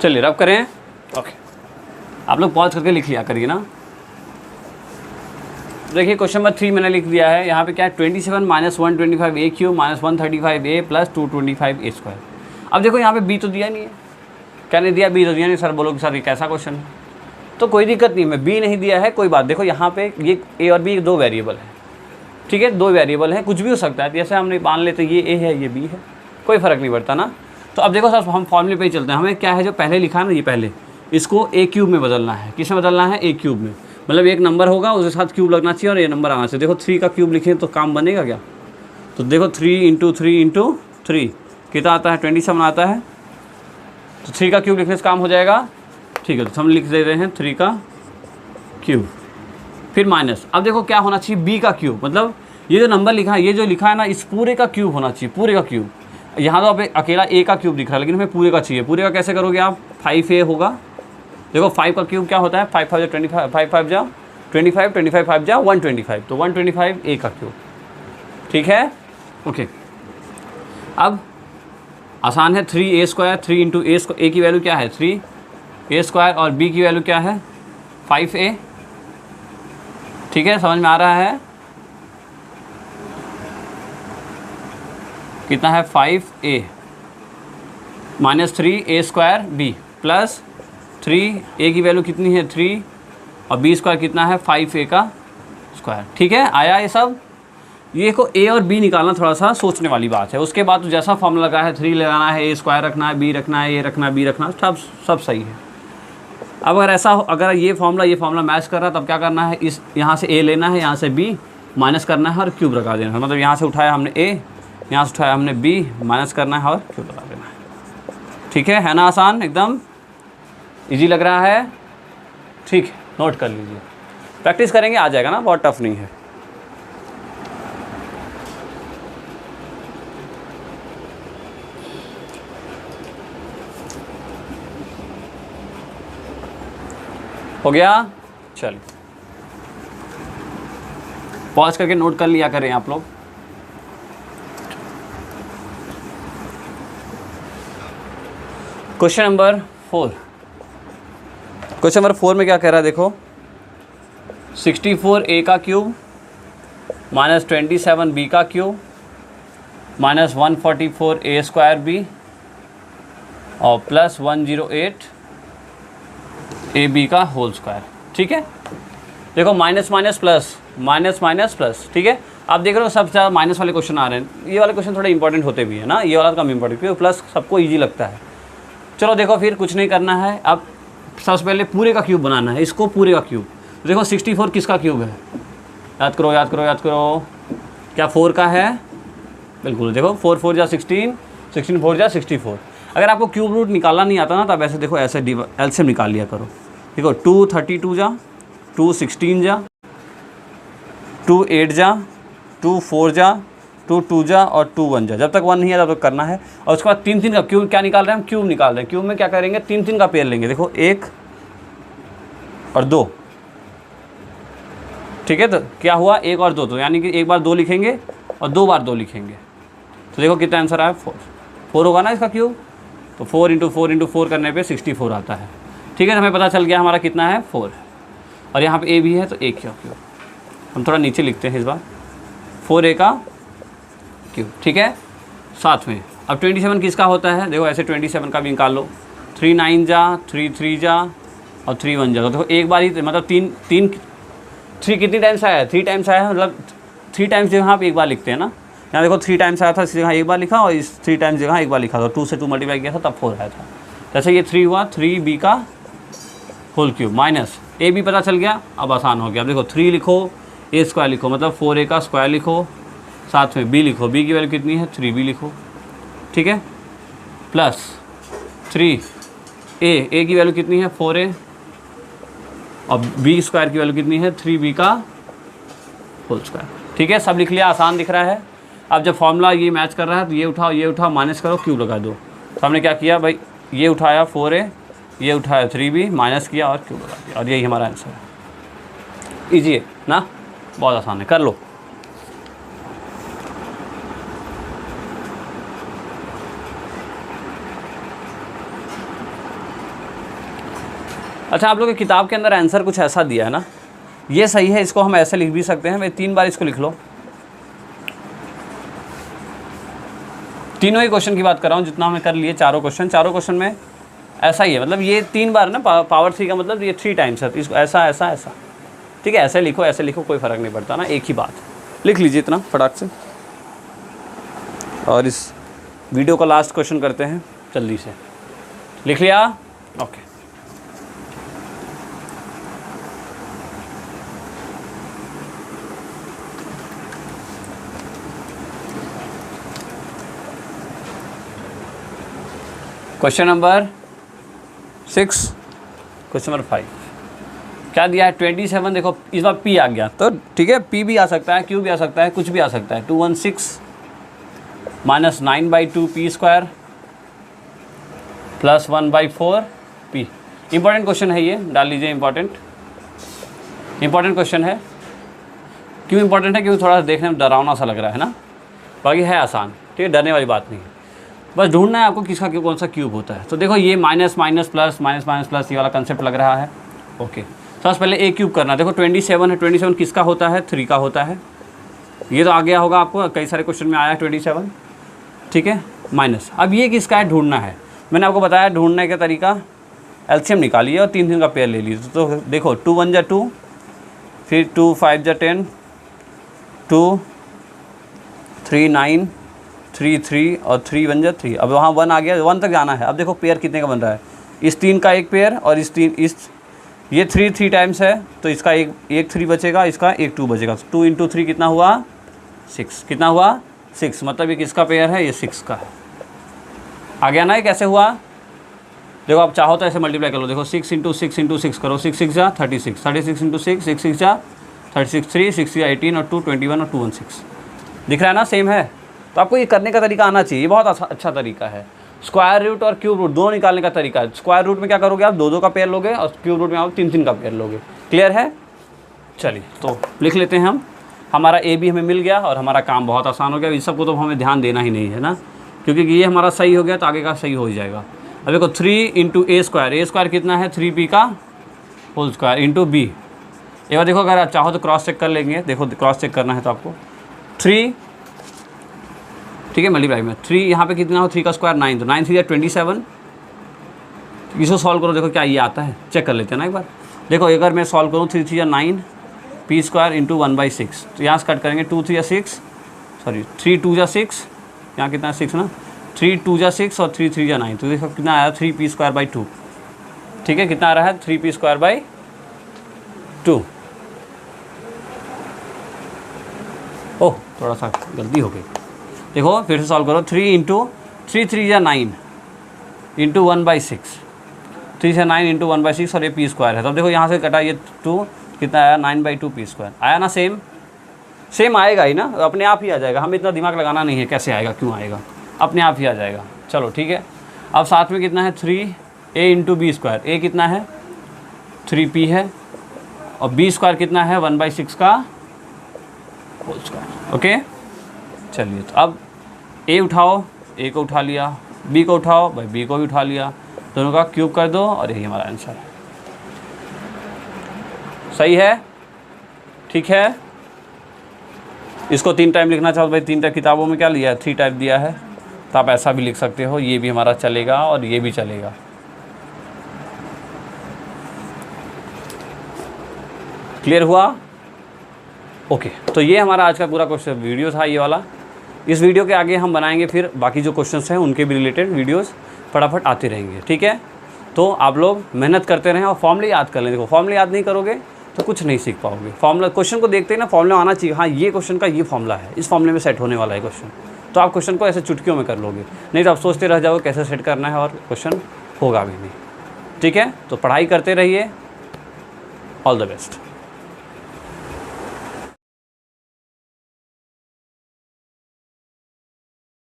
चलिए रब करें। ओके, आप लोग पॉज करके लिख लिया करिए ना। देखिए क्वेश्चन नंबर 3 मैंने लिख दिया है। यहाँ पे क्या है, 27 माइनस 125 ए क्यूब माइनस 135 ए प्लस 225 ए स्क्वायर। अब देखो यहाँ पे बी तो दिया नहीं है, क्या नहीं दिया, बी तो दिया नहीं। सर बोलोगे सर ये कैसा क्वेश्चन है, तो कोई दिक्कत नहीं, मैं बी नहीं दिया है कोई बात। देखो यहाँ पे ये ए और बी 2 वेरिएबल है, ठीक है, 2 वेरिएबल है, कुछ भी हो सकता है। जैसे हमने मान लेते ये ए है ये बी है, कोई फ़र्क नहीं पड़ता ना। तो अब देखो सर हम फॉर्मूले पे ही चलते हैं। हमें क्या है, जो पहले लिखा है ना, ये पहले इसको ए क्यूब में बदलना है। किस में बदलना है? ए क्यूब में। मतलब एक नंबर होगा उसके साथ क्यूब लगना चाहिए और ये नंबर आना चाहिए। देखो 3 का क्यूब लिखें तो काम बनेगा क्या? तो देखो 3 × 3 × 3 कितना आता है? 27 आता है। तो 3 का क्यूब लिखने से काम हो जाएगा, ठीक है। तो हम लिख दे रहे हैं 3 का क्यूब, फिर माइनस। अब देखो क्या होना चाहिए, बी का क्यूब। मतलब ये जो नंबर लिखा है, ये जो लिखा है ना, इस पूरे का क्यूब होना चाहिए, पूरे का क्यूब। यहाँ तो आप अकेला ए का क्यूब दिख रहा है, लेकिन हमें पूरे का चाहिए। पूरे का कैसे करोगे आप? 5a होगा। देखो 5 का क्यूब क्या होता है? 5 5 जा 25, 5 5 जा 25, 25 5 जा 125, तो 125 ए का क्यूब, ठीक है। ओके, अब आसान है, 3a स्क्वायर 3 × a स्क्वायर। ए की वैल्यू क्या है? 3a स्क्वायर और बी की वैल्यू क्या है? 5a, ठीक है। समझ में आ रहा है? कितना है? 5a minus 3a square B plus 3a की वैल्यू कितनी है? 3 और बी स्क्वायर कितना है? 5a का स्क्वायर, ठीक है। आया ये सब? ये को a और b निकालना थोड़ा सा सोचने वाली बात है। उसके बाद तो जैसा फॉर्मूला लगा है, 3 लगाना है, a स्क्वायर रखना है, b रखना है, a रखना है, b रखना है, सब सही है। अब अगर ऐसा अगर ये फॉर्मूला मैच कर रहा है, तब क्या करना है, इस यहाँ से a लेना है, यहाँ से b माइनस करना है और क्यूब लगा देना है। मतलब यहाँ से उठाया हमने a, यहाँ से उठाया हमने b, माइनस करना है और क्यूब लगा देना है, ठीक है ना। आसान, एकदम इजी लग रहा है, ठीक है। नोट कर लीजिए, प्रैक्टिस करेंगे आ जाएगा ना, बहुत टफ नहीं है। हो गया? चलिए पॉज करके नोट कर लिया करें आप लोग। क्वेश्चन नंबर 4, क्वेश्चन नंबर 4 में क्या कह रहा है देखो, 64a का क्यूब माइनस 27b का cube minus 144a square b और प्लस 108 ab का होल स्क्वायर, ठीक है। देखो minus minus plus, minus minus plus, ठीक है। आप देख रहे हो सबसे ज़्यादा माइनस वाले क्वेश्चन आ रहे हैं। ये वाले क्वेश्चन थोड़े इंपॉर्टेंट होते भी है ना, ये वाला कम इंपॉर्टेंट, क्योंकि प्लस सबको ईजी लगता है। चलो देखो फिर कुछ नहीं करना है, अब सबसे पहले पूरे का क्यूब बनाना है, इसको पूरे का क्यूब। देखो 64 किसका क्यूब है? याद करो याद करो याद करो, क्या 4 का है? बिल्कुल, देखो 4 4 जा 16, 16 4 जा 64। अगर आपको क्यूब रूट निकालना नहीं आता ना, तब ऐसे देखो, ऐसे एलसीएम निकाल लिया करो। देखो 2 32 जा, 2 16 जा, 2 8 जा, 2 4 जा, 2 2 जा और 2 1 जा। जब तक 1 नहीं है तब तक करना है। और उसके बाद 3 3 का क्यूब क्या निकाल रहे हैं हम? क्यूब निकाल रहे हैं। क्यूब में क्या करेंगे? 3 3 का पेयर लेंगे। देखो 1 और 2, ठीक है। तो क्या हुआ? 1 और 2, तो यानी कि एक बार 2 लिखेंगे और 2 बार 2 लिखेंगे। तो देखो कितना आंसर आया? 4 होगा ना इसका क्यूब। तो 4 × 4 × 4 करने पे 64 आता है, ठीक है। तो हमें पता चल गया हमारा कितना है? 4। और यहाँ पे a भी है तो a का क्यूब हम थोड़ा नीचे लिखते हैं इस बार, 4a का क्यूब, ठीक है। साथ में अब 27 किसका होता है? देखो ऐसे 27 का भी निकाल लो। 3 9 जा, 3 3 जा और 3 1 जा। तो देखो एक बार ही, मतलब 3 कितनी टाइम्स आया है? 3 टाइम्स आया है, मतलब 3 टाइम्स जो यहाँ पे एक बार लिखते हैं ना। यहाँ देखो 3 टाइम्स आया था, इस जगह एक बार लिखा और इस 3 टाइम्स जगह एक बार लिखा था, 2 से 2 मल्टीप्लाई किया था तब 4 आया था। जैसे ये 3 हुआ, 3b का whole cube minus a b पता चल गया, अब आसान हो गया। अब देखो 3 लिखो, ए स्क्वायर लिखो, मतलब 4a का स्क्वायर लिखो, साथ में b लिखो, b की वैल्यू कितनी है 3b लिखो, ठीक है, प्लस 3a की वैल्यू कितनी है 4a, और b स्क्वायर की वैल्यू कितनी है 3b का होल स्क्वायर, ठीक है। सब लिख लिया, आसान दिख रहा है। अब जब फॉर्मूला ये मैच कर रहा है तो ये उठाओ माइनस करो, क्यूब लगा दो। तो हमने क्या किया भाई, ये उठाया 4a, ये उठाया 3b, माइनस किया और क्यूब लगा दिया, और यही हमारा आंसर है। ईजी है ना, बहुत आसान है, कर लो। अच्छा, आप लोग की किताब के अंदर आंसर कुछ ऐसा दिया है ना, ये सही है, इसको हम ऐसे लिख भी सकते हैं। मैं 3 बार इसको लिख लो, तीनों ही क्वेश्चन की बात कर रहा हूँ, जितना हमने कर लिए चारों क्वेश्चन में ऐसा ही है, मतलब ये 3 बार ना, पावर 3 का मतलब ये 3 टाइम्स है, इसको ऐसा ऐसा ऐसा, ठीक है, ऐसे लिखो कोई फ़र्क नहीं पड़ता ना, एक ही बात लिख लीजिए इतना फटाक से। और इस वीडियो का लास्ट क्वेश्चन करते हैं जल्दी से, लिख लिया, okay. Question number 6, question number 5 क्या दिया है 27। देखो इस बार p आ गया तो ठीक है, p भी आ सकता है, q भी आ सकता है, कुछ भी आ सकता है। 216 minus 9/2 p square plus 1/4 p। Important question है ये, डाल लीजिए, इंपॉर्टेंट क्वेश्चन है। क्यों इंपॉर्टेंट है, क्योंकि थोड़ा देखने में डरावना सा लग रहा है ना, बाकी है आसान, ठीक है, डरने वाली बात नहीं है। बस ढूंढना है आपको किसका कौन सा क्यूब होता है। तो देखो ये minus minus plus minus minus plus, ये वाला कंसेप्ट लग रहा है, ओके। सबसे पहले ए क्यूब करना है। देखो 27 है, 27 किसका होता है 3 का होता है, ये तो आ गया होगा आपको, कई सारे क्वेश्चन में आया है 27, ठीक है, माइनस। अब ये किसका है ढूंढना है, मैंने आपको बताया ढूंढने का तरीका, एलसीएम निकालिए और 3 का पेयर ले लीजिए। तो देखो 2 1 जा 2, फिर 2 5 जा 10, 2 3 9, 3 3 और 3 1 जा 3। अब वहाँ 1 आ गया, 1 तक जाना है। अब देखो पेयर कितने का बन रहा है, इस 3 का एक पेयर और इस ये 3 टाइम्स है, तो इसका एक 3 बचेगा, इसका एक 2 बचेगा। 2 × 3 कितना हुआ 6, कितना हुआ 6, मतलब ये किसका पेयर है, ये 6 का है। आ गया ना, ये कैसे हुआ, देखो आप चाहो तो ऐसे मल्टीप्लाई कर लो। देखो 6 × 6 × 6 करो, 6 6 जा 36, 36 × 6, 6 6 जा 36, 3 6 जा 18 और 2 21 और 2 1 6। दिख रहा है ना, सेम है। तो आपको ये करने का तरीका आना चाहिए, ये बहुत अच्छा तरीका है। स्क्वायर रूट और क्यूब रूट दोनों निकालने का तरीका है। स्क्वायर रूट में क्या करोगे आप, 2 का पेयर लोगे, और क्यूब रूट में आप 3 का पेयर लोगे। क्लियर है, चलिए तो लिख लेते हैं हम। हमारा ए भी हमें मिल गया और हमारा काम बहुत आसान हो गया। इस सब को तो हमें ध्यान देना ही नहीं है ना, क्योंकि ये हमारा सही हो गया तो आगे का सही हो जाएगा। अब देखो 3 × a स्क्वायर कितना है 3b का होल स्क्वायर इंटू b। एक बार देखो, अगर आप चाहो तो क्रॉस चेक कर लेंगे। देखो क्रॉस चेक करना है तो आपको 3, ठीक है, मल्टीप्लाई में 3 यहाँ पे कितना हो, 3 का स्क्वायर 9, तो 9 3 27। इसको सॉल्व करो, देखो क्या ये आता है, चेक कर लेते हैं ना एक बार। देखो अगर मैं सॉल्व करूँ 3 3 9 p स्क्वायर इंटू 1/6, तो यहाँ से कट करेंगे 2 3 6, सॉरी 3 2 6, यहाँ कितना 6 ना, 3 2 6 और 3 3 9, तो देखो कितना आया 3p स्क्वायर 2, ठीक है, कितना आ रहा है 3p स्क्वायर 2। ओह थोड़ा सा गलती हो गई, देखो फिर से सॉल्व करो। 3 × 3 3 9 इंटू 1/6, 3 से 9 इंटू 1/6 और ये p स्क्वायर है। तब देखो यहाँ से कटा ये 2, कितना आया 9/2 p स्क्वायर आया ना। सेम आएगा ही ना, अपने आप ही आ जाएगा, हमें इतना दिमाग लगाना नहीं है कैसे आएगा क्यों आएगा, अपने आप ही आ जाएगा। चलो ठीक है, अब साथ में कितना है 3a into b square, a कितना है 3p है, और b स्क्वायर कितना है 1/6 का होल स्क्वायर। ओके चलिए, तो अब a उठाओ, a को उठा लिया, b को उठाओ भाई, b को भी उठा लिया, दोनों का क्यूब कर दो और यही हमारा आंसर है। सही है, ठीक है। इसको 3 टाइम लिखना चाहो भाई, 3 टाइम किताबों में क्या लिया है 3 टाइप दिया है, तो आप ऐसा भी लिख सकते हो, ये भी हमारा चलेगा और ये भी चलेगा। क्लियर हुआ, ओके। तो ये हमारा आज का पूरा क्वेश्चन वीडियो था ये वाला। इस वीडियो के आगे हम बनाएंगे फिर बाकी जो क्वेश्चंस हैं उनके भी रिलेटेड वीडियोस फटाफट आते रहेंगे, ठीक है। तो आप लोग मेहनत करते रहें और फॉर्मूले याद कर लें। देखो फॉर्मूले याद नहीं करोगे तो कुछ नहीं सीख पाओगे। फॉर्मूला क्वेश्चन को देखते ही ना फॉर्मूला आना चाहिए, हाँ ये क्वेश्चन का ये फॉर्मूला है, इस फॉर्मूले में सेट होने वाला है क्वेश्चन, तो आप क्वेश्चन को ऐसे चुटकियों में कर लोगे, नहीं तो आप सोचते रह जाओगे कैसे सेट करना है और क्वेश्चन होगा भी नहीं, ठीक है। तो पढ़ाई करते रहिए, ऑल द बेस्ट।